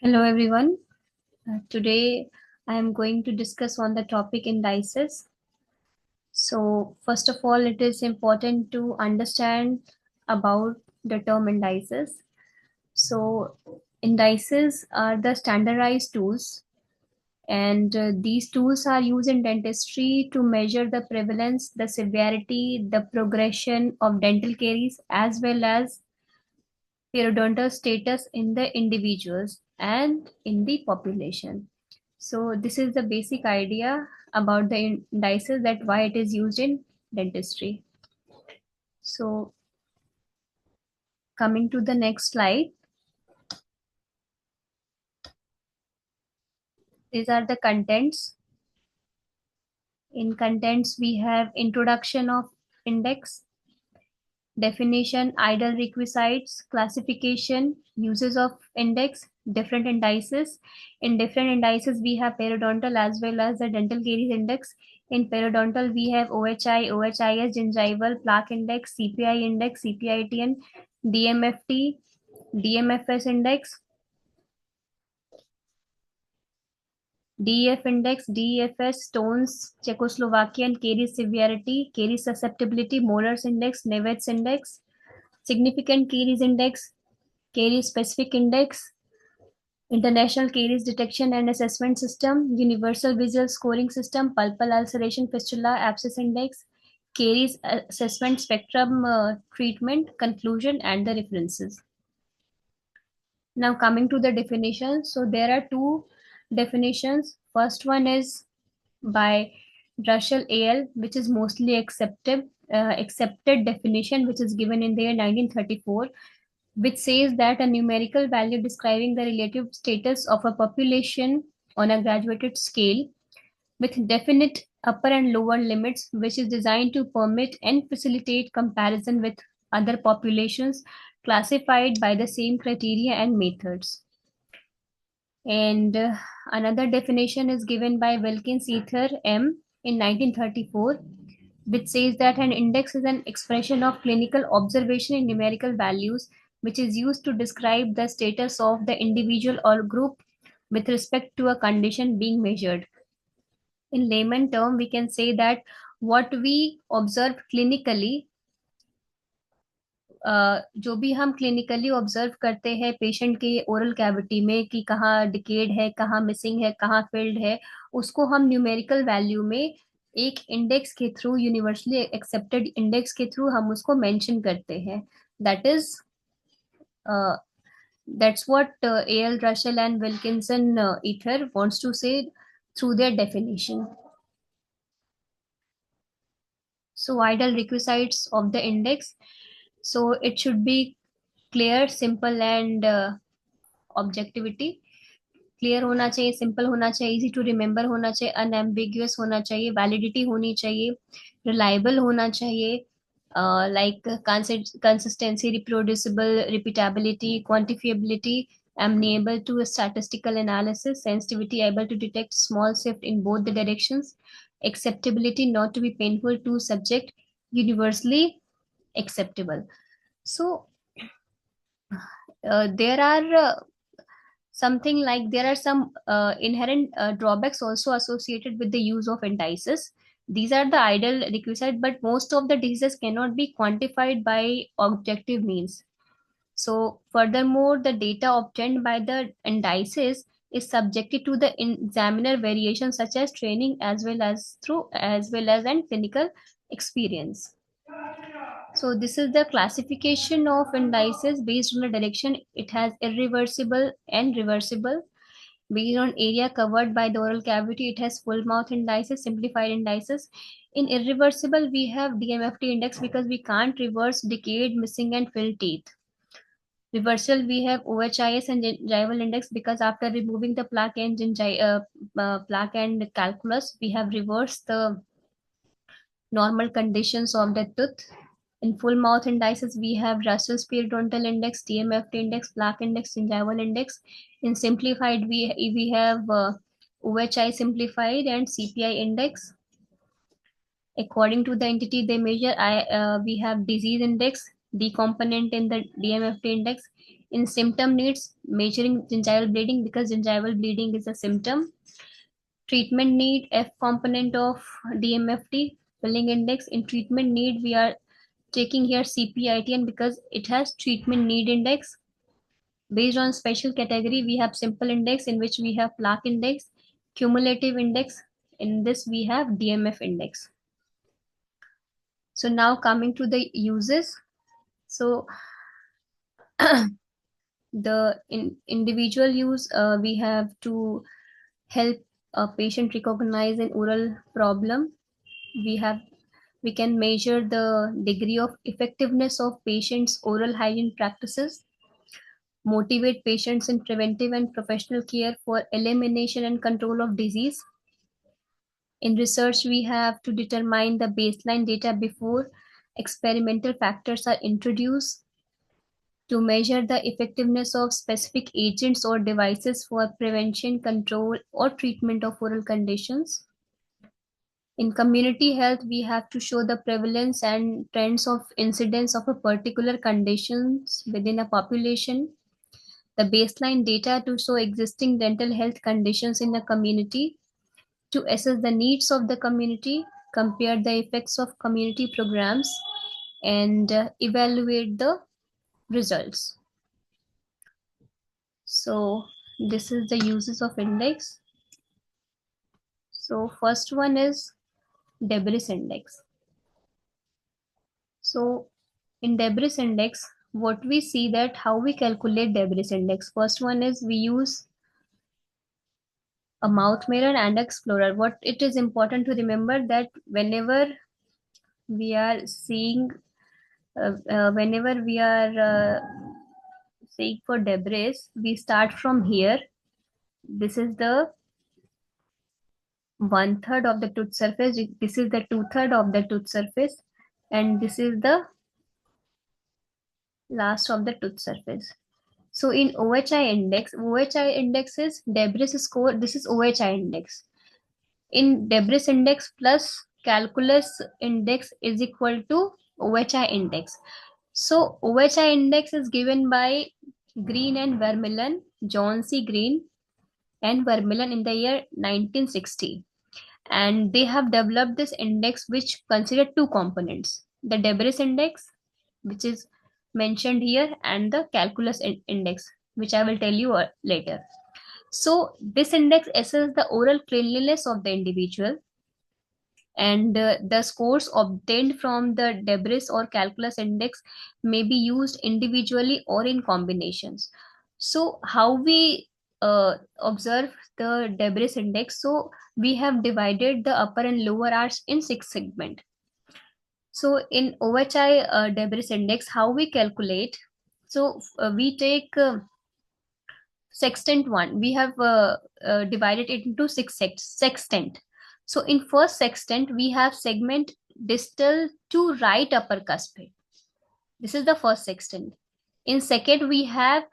Hello everyone. Today I am going to discuss on the topic indices. So first of all, it is important to understand about the term indices. So indices are the standardized tools, and these tools are used in dentistry to measure the prevalence, the severity, the progression of dental caries, as well as periodontal status in the individuals and in the population. So this is the basic idea about the indices, that why it is used in dentistry. So coming to the next slide, these are the contents. In contents, we have introduction of index, definition, ideal requisites, classification, uses of index, different indices. In different indices, we have periodontal as well as the dental caries index. In periodontal, we have OHI, OHI-S, gingival, plaque index, CPI index, CPITN, DMFT, DMFS index, DEF index, DEFS, stones, Czechoslovakian, caries severity, caries susceptibility, molars index, Nevet's index, significant caries index, caries specific index, international caries detection and assessment system, universal visual scoring system, pulpal ulceration fistula abscess index, caries assessment spectrum treatment, conclusion, and the references. Now coming to the definition. So there are two definitions. First one is by Russell AL, which is mostly accepted definition, which is given in the year 1934, which says that a numerical value describing the relative status of a population on a graduated scale with definite upper and lower limits, which is designed to permit and facilitate comparison with other populations classified by the same criteria and methods. And another definition is given by Wilkinson M in 1934, which says that an index is an expression of clinical observation in numerical values, which is used to describe the status of the individual or group with respect to a condition being measured. In layman term, we can say that what we observe clinically, जो भी हम clinically observe करते हैं patient के oral cavity में कि कहाँ decade है, कहाँ मिसिंग है, कहाँ फिल्ड है, उसको हम न्यूमेरिकल वैल्यू में एक इंडेक्स के थ्रू, यूनिवर्सली एक्सेप्टेड इंडेक्स के थ्रू हम उसको मेंशन करते हैं. That is that's what A.L. Russell and Wilkinson ether wants to say through their definition. So ideal requisites of the index. So it should be clear, simple, and objectivity. Clear होना चाहिए, simple होना चाहिए, easy to remember होना चाहिए, unambiguous होना चाहिए, validity होनी चाहिए, रिलायबल होना चाहिए, like consistency, reproducible, repeatability, quantifiability, amenable to a statistical analysis, sensitivity, able to detect small shift in both the directions, acceptability, not to be painful to subject, universally acceptable. So there are something like there are some inherent drawbacks also associated with the use of indices. These are the ideal requisite, but most of the diseases cannot be quantified by objective means. So furthermore, the data obtained by the indices is subjected to the examiner variations such as training as well as and clinical experience. So this is the classification of indices based on the direction. It has irreversible and reversible. Based on area covered by the oral cavity, it has full mouth indices, simplified indices. In irreversible, we have DMFT index because we can't reverse decayed, missing, and filled teeth. Reversal, we have OHI-S and gingival index because after removing the plaque and plaque and calculus, we have reversed the normal conditions of the tooth. In full mouth indices, we have Russell's periodontal index, DMFT index, plaque index, gingival index. In simplified, we have OHI simplified and CPI index. According to the entity they measure, we have disease index, D component in the DMFT index, In symptom needs, measuring gingival bleeding because gingival bleeding is a symptom. Treatment need, F component of DMFT, filling index. In treatment need, we are taking here CPITN because it has treatment need index. Based on special category, we have simple index in which we have plaque index, cumulative index. In this, we have DMF index. So now coming to the uses. So the individual use, we have to help a patient recognize an oral problem. We can measure the degree of effectiveness of patients' oral hygiene practices, motivate patients in preventive and professional care for elimination and control of disease. In research, we have to determine the baseline data before experimental factors are introduced, to measure the effectiveness of specific agents or devices for prevention, control, or treatment of oral conditions. In community health, we have to show the prevalence and trends of incidence of a particular conditions within a population, the baseline data to show existing dental health conditions in the community, to assess the needs of the community, compare the effects of community programs, and evaluate the results. So this is the uses of index. So first one is debris index. So in debris index, what we see that how we calculate debris index. First one is we use a mouth mirror and explorer. What it is important to remember that whenever we are seeing, whenever we are seeing for debris, we start from here. This is the 1/3 of the tooth surface. This is the 2/3 of the tooth surface, and this is the last of the tooth surface. So in OHI index is debris score. This is OHI index. In debris index plus calculus index is equal to OHI index. So OHI index is given by Green and Vermillion, John C. Green and Vermillion in the year 1960. And they have developed this index which consider two components, the debris index, which is mentioned here, and the calculus index, which I will tell you later. So this index assesses the oral cleanliness of the individual, and the scores obtained from the debris or calculus index may be used individually or in combinations. So how we observe the debris index? So we have divided the upper and lower arch in 6 segments. So in OHI debris index, how we calculate? So we take sextant 1. We have divided it into 6 sextant. So in first sextant, we have segment distal to right upper cuspid. This is the first sextant. In second, we have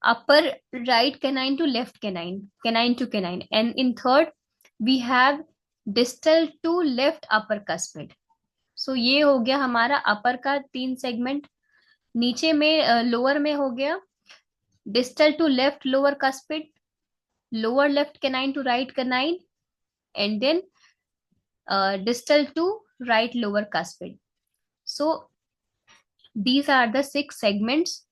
upper right canine to left canine, canine to canine. And in third, we have distal to left upper cuspid. So ये हो गया हमारा अपर का 3 segment. नीचे में lower में हो गया distal to left lower cuspid, lower left canine to right canine, and then distal to right lower cuspid. So these are the 6 segments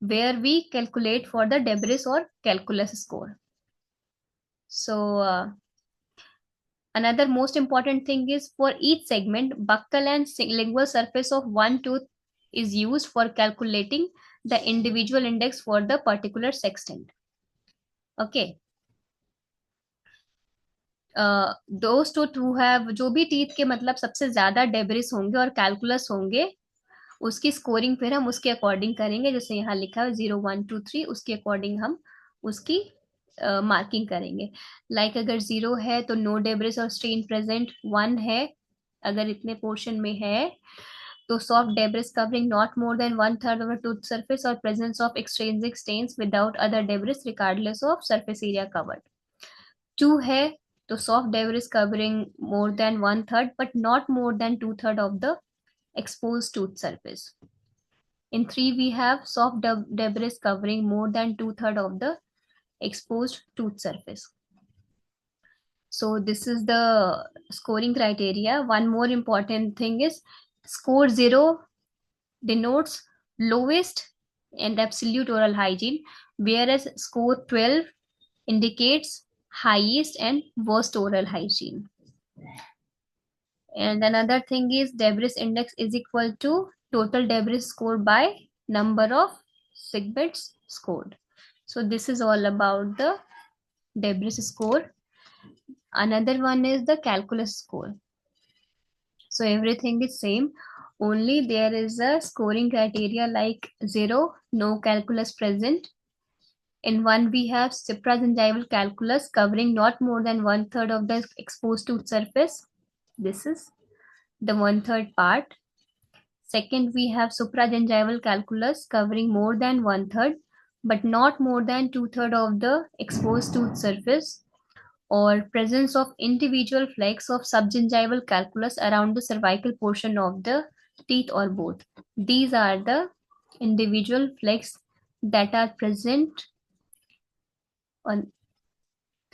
where we calculate for the debris or calculus score. So another most important thing is for each segment, buccal and lingual surface of one tooth is used for calculating the individual index for the particular sextant. Okay. Those tooth who have, जो भी teeth के मतलब सबसे ज्यादा debris होंगे और calculus होंगे, उसकी स्कोरिंग फिर हम उसके अकॉर्डिंग करेंगे. जैसे यहाँ लिखा है 0 1 2 3, उसके अकॉर्डिंग हम उसकी मार्किंग करेंगे. लाइक अगर 0 है तो नो डेब्रिस और स्टेन प्रेजेंट. 1 है, अगर इतने पोर्शन में है तो soft debris covering not more than 1/3 of the tooth surface or presence of extrinsic stains without other debris regardless of surface area covered. 2 है तो soft debris covering more than 1/3 but not more than 2/3 of the exposed tooth surface. In 3, we have soft debris covering more than 2/3 of the exposed tooth surface. So this is the scoring criteria. One more important thing is score 0 denotes lowest and absolute oral hygiene, whereas score 12 indicates highest and worst oral hygiene. And another thing is debris index is equal to total debris score by number of segments scored. So this is all about the debris score. Another one is the calculus score. So everything is same, only there is a scoring criteria like 0, no calculus present. In 1, we have supragingival calculus covering not more than 1/3 of the exposed tooth surface. This is the 1/3 part. Second, we have supragingival calculus covering more than 1/3, but not more than 2/3 of the exposed tooth surface, or presence of individual flakes of subgingival calculus around the cervical portion of the teeth or both. These are the individual flakes that are present. On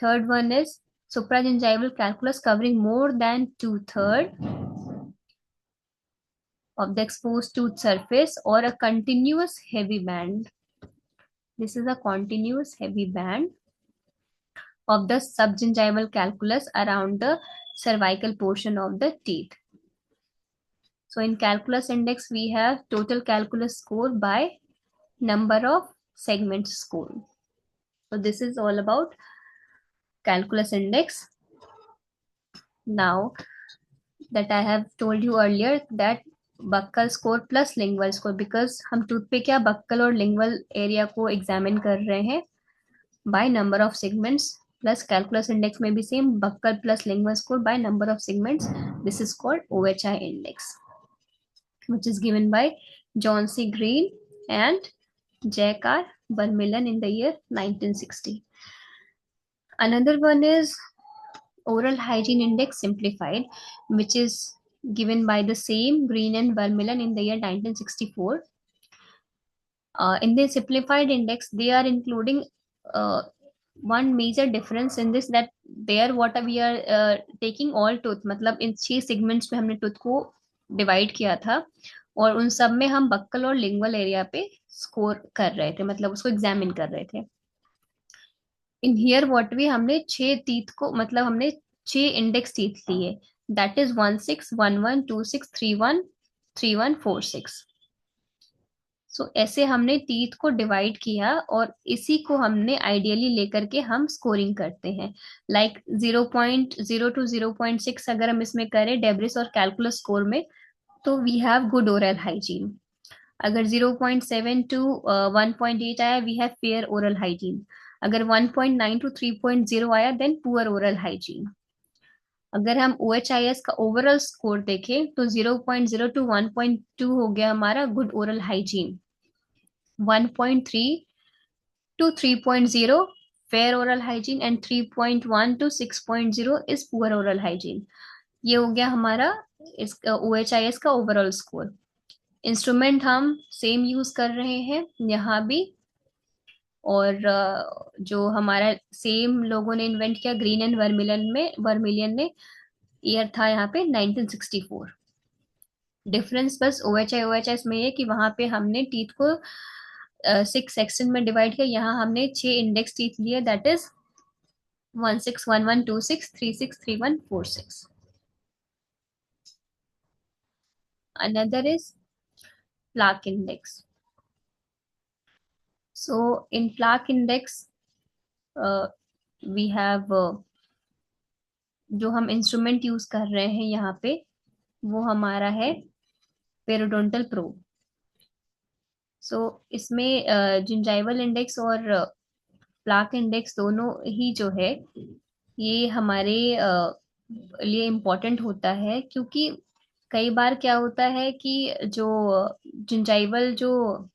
third one is supragingival calculus covering more than 2/3 of the exposed tooth surface, or a continuous heavy band. This is a continuous heavy band of the subgingival calculus around the cervical portion of the teeth. So in calculus index, we have total calculus score by number of segments scored. So this is all about calculus index. Now that I have told you earlier that buccal score plus lingual score, because हम tooth पे क्या buccal और lingual area को examine कर रहे हैं by number of segments, plus calculus index may be same, buccal plus lingual score by number of segments. This is called OHI index, which is given by John C. Green and Jack R. Vermillion in the year 1960. Another one is Oral Hygiene Index Simplified, which is given by the same Green and Vermillion in the year 1964. In the simplified index, they are including one major difference in this, that there what we are taking all tooth, मतलब इन 6 segments में हमने tooth को divide किया था, और उन सब में हम बक्कल और लिंगुअल एरिया पे स्कोर कर रहे थे, मतलब उसको एग्जामिन कर रहे थे. इन हियर व्हाट वी हमने 6 टीथ को, मतलब हमने 6 इंडेक्स टीथ लिए, दैट इज 161126313146. सो ऐसे हमने टीथ को डिवाइड किया और इसी को हमने आइडियली लेकर के हम स्कोरिंग करते हैं. लाइक 0.0 to 0.6 अगर हम इसमें करें डेब्रिस और कैलकुलस स्कोर में, तो we have good oral hygiene. अगर 0.7 to 1.8 आया, we have fair oral hygiene. अगर 1.9 to 3.0 आया, देन पुअर ओरल हाइजीन. अगर हम OHI-S का ओवरऑल स्कोर देखें तो 0.0 to 1.2 हो गया हमारा good oral hygiene, 1.3 to 3.0 fair oral hygiene, and 3.1 to 6.0 is poor oral hygiene. ये हो गया हमारा इस OHI-S का ओवरऑल स्कोर. इंस्ट्रूमेंट हम सेम यूज कर रहे हैं यहाँ भी, और जो हमारा सेम लोगों ने इन्वेंट किया ग्रीन एंड वर्मिलियन ने, ईयर था यहाँ पे 1964. डिफरेंस बस OHI-OHS में ये कि वहां पे हमने टीथ को 6 सेक्शन में डिवाइड किया, यहाँ हमने 6 इंडेक्स टीथ लिए, that is 161126363146. Another is Plaque index. So in Plaque index, we have जो हम इंस्ट्रूमेंट यूज कर रहे हैं यहाँ पे, वो हमारा है पेरोडोंटल प्रोब. सो इसमें जिंजाइवल इंडेक्स और प्लाक इंडेक्स दोनों ही जो है ये हमारे लिए इम्पोर्टेंट होता है, क्योंकि कई बार क्या होता है कि जो जिंजाइवल जो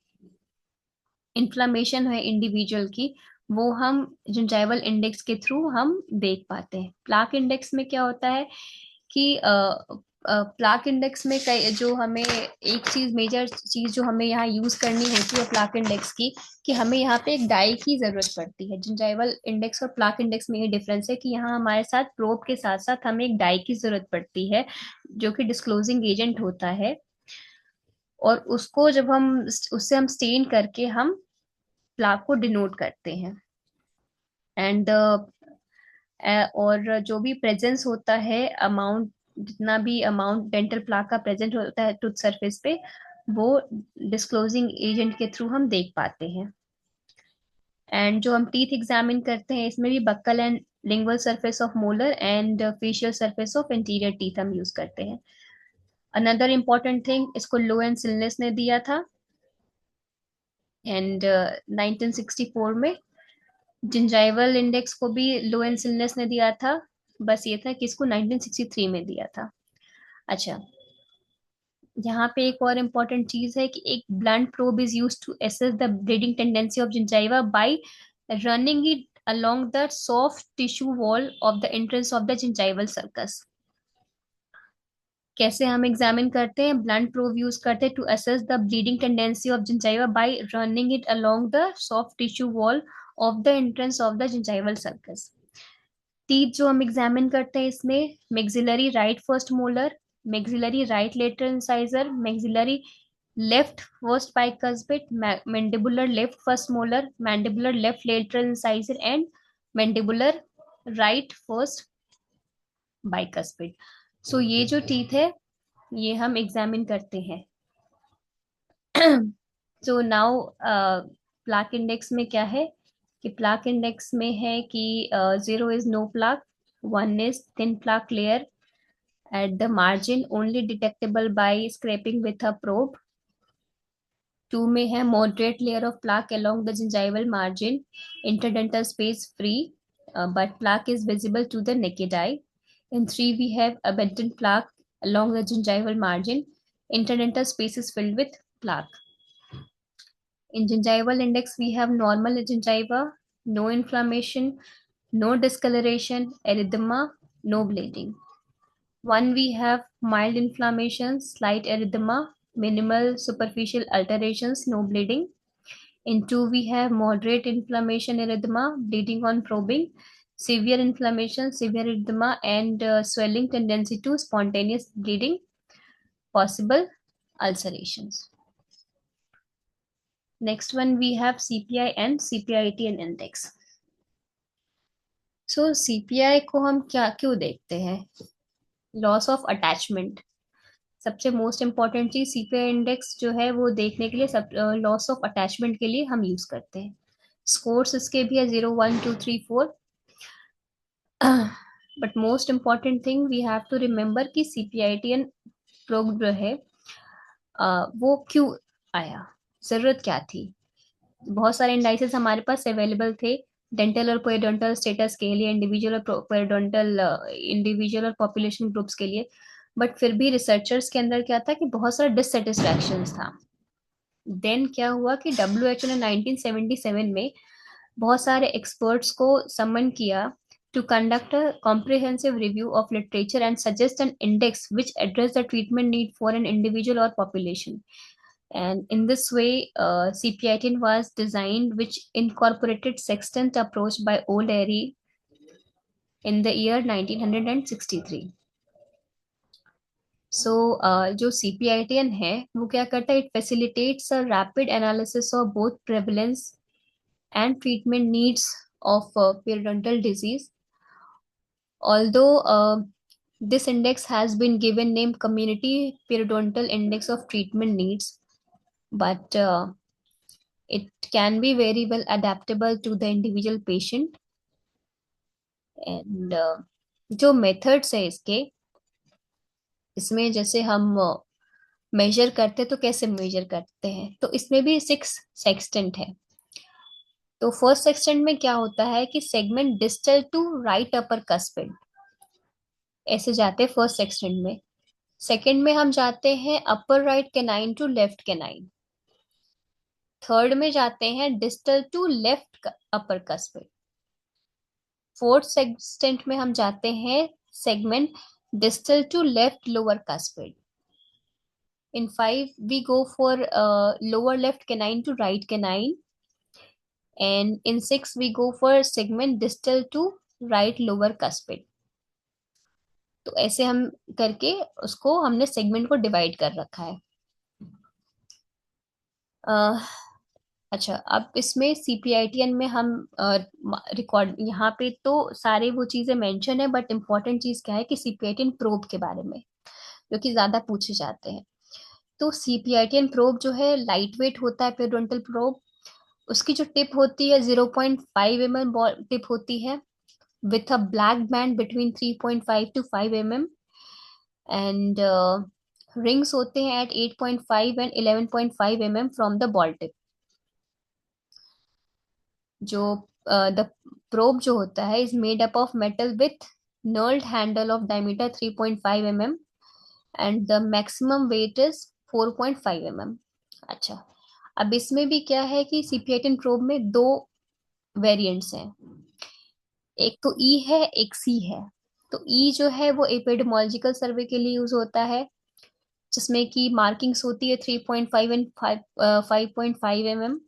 इन्फ्लामेशन है इंडिविजुअल की, वो हम जिंजाइवल इंडेक्स के थ्रू हम देख पाते हैं. प्लाक इंडेक्स में क्या होता है कि प्लाक इंडेक्स में कई जो हमें एक चीज मेजर चीज जो हमें यहाँ यूज करनी होती है प्लाक इंडेक्स की, कि हमें यहाँ पे एक डाई की जरूरत पड़ती है। जिंजाइवल इंडेक्स और प्लाक इंडेक्स में ये डिफरेंस है कि यहाँ हमारे साथ प्रोब के साथ साथ हमें एक डाई की जरूरत पड़ती है, जो कि डिस्क्लोजिंग एजेंट होता है। और उसको जब हम उससे हम स्टेन करके हम प्लाक को डिनोट करते हैं। एंड और जो भी प्रेजेंस होता है अमाउंट, जितना भी अमाउंट डेंटल प्लाक का प्रेजेंट होता है टूथ सरफेस पे, वो डिस्क्लोजिंग एजेंट के थ्रू हम देख पाते हैं। एंड जो हम टीथ एग्जामिन करते हैं इसमें भी buccal and lingual surface of molar and facial surface of interior teeth हम यूज करते हैं। अनदर इम्पॉर्टेंट थिंग, इसको लो एंड सिलनेस ने दिया था एंड 1964 में। जिंजाइवल इंडेक्स को भी लो एंड सिलनेस ने दिया था, बस ये था कि इसको 1963 में दिया था। अच्छा, यहाँ पे एक और इम्पोर्टेंट चीज है कि एक blunt probe is use to assess the bleeding tendency of gingiva by running it along the soft tissue wall of the entrance of the gingival sulcus। कैसे हम एग्जामिन करते हैं? ब्लंट प्रोब यूज करते हैं to assess the bleeding tendency of gingiva by running it along the soft tissue wall of the entrance of the gingival sulcus. Teeth जो हम examine करते हैं इसमें maxillary right first molar, maxillary right lateral incisor, maxillary left first bicuspid, mandibular left first molar, mandibular left lateral incisor and mandibular right first bicuspid. So ये जो teeth है ये हम एग्जामिन करते हैं। सो नाउ प्लाक इंडेक्स में क्या है कि प्लाक इंडेक्स में है कि 0 is no plaque, 1 is thin plaque layer at the margin only detectable by scraping with a probe, 2 में है moderate layer of plaque along the gingival margin, interdental space free, but plaque is visible to the naked eye. In 3 we have abundant plaque along the gingival margin, interdental space is filled with plaque. In gingival index we have normal gingiva, no inflammation, no discoloration, erythema, no bleeding. 1 we have mild inflammation, slight erythema, minimal superficial alterations, no bleeding. In 2 we have moderate inflammation, erythema, bleeding on probing, severe inflammation, severe erythema, and swelling tendency to spontaneous bleeding, possible ulcerations. Next one we have CPI and CPITN index. So CPI को हम क्या क्यों देखते हैं? Loss of attachment सबसे most important चीज। CPI index जो है वो देखने के लिए सब लॉस ऑफ अटैचमेंट के लिए हम यूज करते हैं। स्कोर्स इसके भी है 0, 1, 2, 3, 4। But most important thing we have to remember कि सीपीआईटीएन प्रोब जो है वो क्यों आया, जरूरत क्या थी। बहुत सारे इंडाइसेस हमारे पास अवेलेबल थे डेंटल और पेरियोडोंटल स्टेटस के लिए, इंडिविजुअल और पेरियोडोंटल इंडिविजुअल और पॉपुलेशन ग्रुप्स के लिए। बट फिर भी रिसर्चर्स के अंदर क्या था कि बहुत सारा डिससेटिस्फैक्शन था। देन क्या हुआ कि WHO ने 1977 में बहुत सारे एक्सपर्ट्स को समन किया to conduct a comprehensive review of literature and suggest an index which address the treatment need for an individual or population. And in this way, CPITN was designed, which incorporated sextant approach by O'Leary in the year 1963. So, जो CPITN है वो क्या करता है? It facilitates a rapid analysis of both prevalence and treatment needs of periodontal disease. Although this index has been given name Community Periodontal Index of Treatment Needs, but it can be very well adaptable to the individual patient. And जो methods है इसमें जैसे हम major करते तो कैसे major करते हैं, तो इसमें भी 6 सेक्सटेंट है। तो फर्स्ट सेक्सटेंट में क्या होता है कि segment distal to right upper cuspid ऐसे जाते हैं फर्स्ट सेक्सटेंट में। सेकंड में हम जाते हैं upper right canine to left canine. Third में जाते हैं distal to left upper cuspid. Fourth segment में हम जाते हैं segment distal to left lower cuspid. In 5, we go for lower left canine to right canine. And in 6, we go for segment distal to right lower cuspid. तो ऐसे हम करके उसको हमने सेगमेंट को डिवाइड कर रखा है. अच्छा, अब इसमें CPITN में हम रिकॉर्ड यहाँ पे तो सारे वो चीजें मेंशन है, बट इम्पोर्टेंट चीज क्या है कि CPITN प्रोब के बारे में, जो कि ज्यादा पूछे जाते हैं. तो CPITN प्रोब जो है लाइट वेट होता है पेरिडोंटल प्रोब. उसकी जो टिप होती है 0.5 mm टिप होती है, with a black band between 3.5 to 5 mm, and rings होते हैं at 8.5 and 11.5 mm from the ball tip. जो the probe जो होता है is made up of metal with knurled handle of diameter 3.5 mm and the maximum weight is 4.5 mm. अच्छा, अब इसमें भी क्या है कि CPITN probe में दो वेरिएंट्स हैं. एक तो ई है, एक सी है. तो ई जो है वो एपिडेमोलॉजिकल सर्वे के लिए यूज होता है, जिसमें कि मार्किंग्स होती है 3.5 एंड 5.5 mm.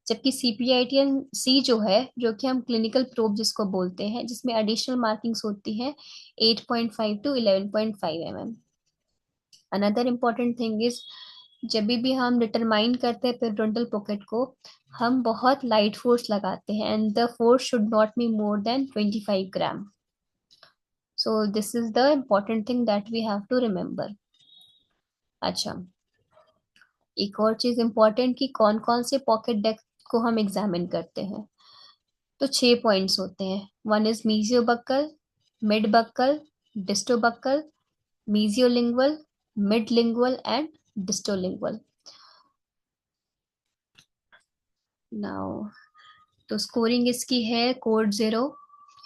जबकि CPITN सी जो है, जो कि हम क्लिनिकल प्रोब जिसको बोलते हैं, जिसमें एडिशनल मार्किंग्स होती हैं 8.5 to 11.5 mm. Another important thing is, जब भी हम डिटरमाइन करते हैं पेरिडोंटल पॉकेट को, हम बहुत लाइट फोर्स लगाते हैं, and the force should not be more than 25 gram. So this is the important thing that we have to remember. अच्छा, एक और चीज इम्पोर्टेंट कि कौन कौन से पॉकेट डेप्थ को हम एग्जामिन करते हैं. तो 6 पॉइंट्स होते हैं. One is mesiobuccal, mid buccal, distobuccal, mesiolingual, mid lingual and distolingual. Now, तो स्कोरिंग इसकी है code 0,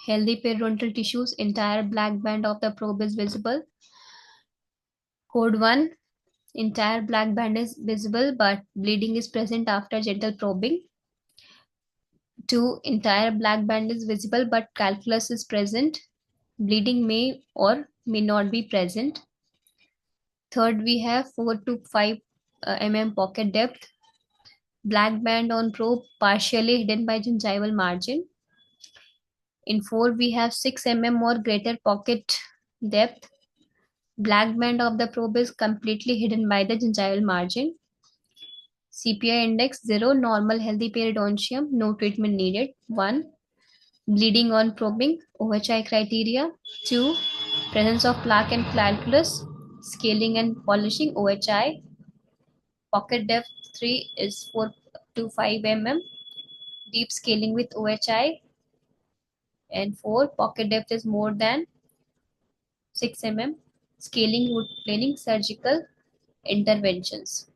healthy periodontal tissues, entire black band of the probe is visible. Code 1, entire black band is visible but bleeding is present after gentle probing. 2, entire black band is visible but calculus is present. Bleeding may or may not be present. Third, we have 4 to 5 mm pocket depth. Black band on probe partially hidden by gingival margin. In 4, we have 6 mm or greater pocket depth. Black band of the probe is completely hidden by the gingival margin. CPI index 0, normal healthy periodontium, no treatment needed. 1, bleeding on probing, OHI criteria. 2, presence of plaque and calculus, scaling and polishing, OHI. Pocket depth 3 is 4 to 5 mm, deep scaling with OHI. And 4, pocket depth is more than 6 mm, scaling, root planing, surgical interventions.